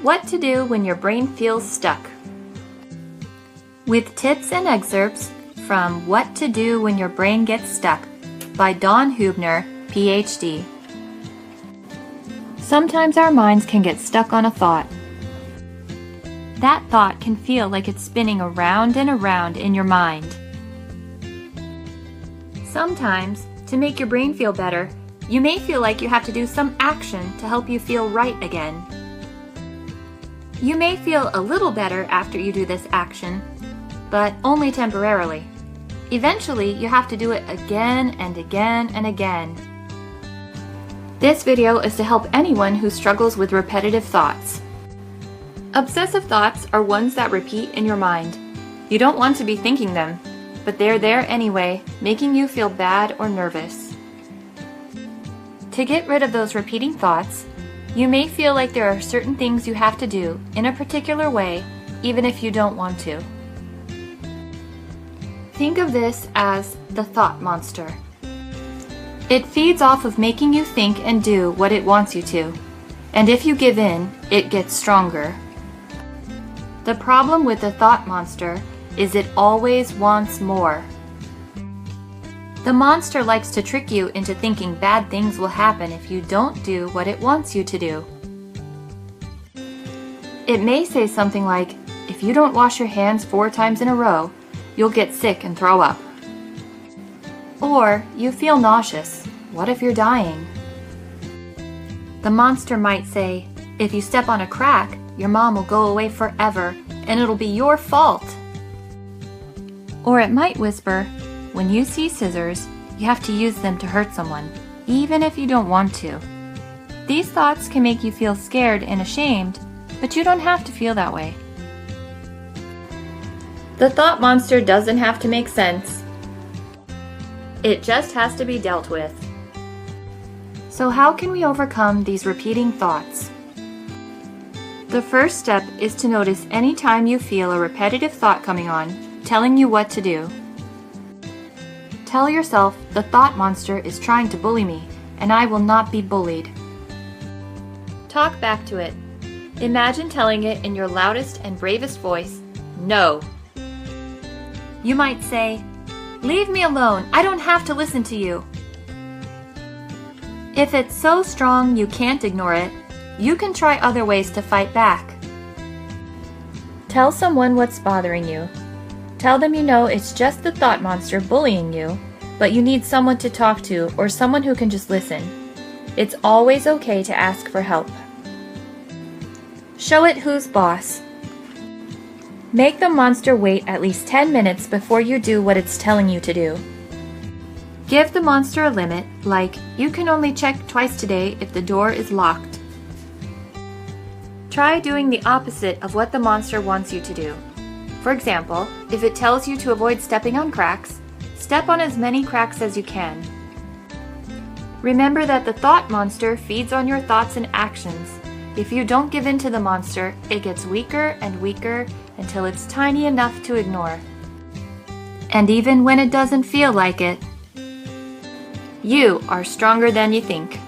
What to do when your brain feels stuck. With tips and excerpts from What to Do When Your Brain Gets Stuck by Dawn Hubner, PhD. Sometimes our minds can get stuck on a thought. That thought can feel like it's spinning around and around in your mind. Sometimes, to make your brain feel better, you may feel like you have to do some action to help you feel right again. You may feel a little better after you do this action, but only temporarily. Eventually, you have to do it again and again and again. This video is to help anyone who struggles with repetitive thoughts. Obsessive thoughts are ones that repeat in your mind. You don't want to be thinking them, but they're there anyway, making you feel bad or nervous. To get rid of those repeating thoughts, you may feel like there are certain things you have to do in a particular way, even if you don't want to. Think of this as the thought monster. It feeds off of making you think and do what it wants you to, and if you give in, it gets stronger. The problem with the thought monster is it always wants more. The monster likes to trick you into thinking bad things will happen if you don't do what it wants you to do. It may say something like, if you don't wash your hands 4 times in a row, you'll get sick and throw up. Or you feel nauseous. What if you're dying? The monster might say, if you step on a crack, your mom will go away forever and it'll be your fault. Or it might whisper, when you see scissors, you have to use them to hurt someone, even if you don't want to. These thoughts can make you feel scared and ashamed, but you don't have to feel that way. The thought monster doesn't have to make sense. It just has to be dealt with. So how can we overcome these repeating thoughts? The first step is to notice any time you feel a repetitive thought coming on, telling you what to do. Tell yourself the thought monster is trying to bully me, and I will not be bullied. Talk back to it. Imagine telling it in your loudest and bravest voice, no. You might say, leave me alone, I don't have to listen to you. If it's so strong you can't ignore it, you can try other ways to fight back. Tell someone what's bothering you. Tell them you know it's just the thought monster bullying you, but you need someone to talk to or someone who can just listen. It's always okay to ask for help. Show it who's boss. Make the monster wait at least 10 minutes before you do what it's telling you to do. Give the monster a limit, like you can only check twice today if the door is locked. Try doing the opposite of what the monster wants you to do. For example, if it tells you to avoid stepping on cracks, step on as many cracks as you can. Remember that the thought monster feeds on your thoughts and actions. If you don't give in to the monster, it gets weaker and weaker until it's tiny enough to ignore. And even when it doesn't feel like it, you are stronger than you think.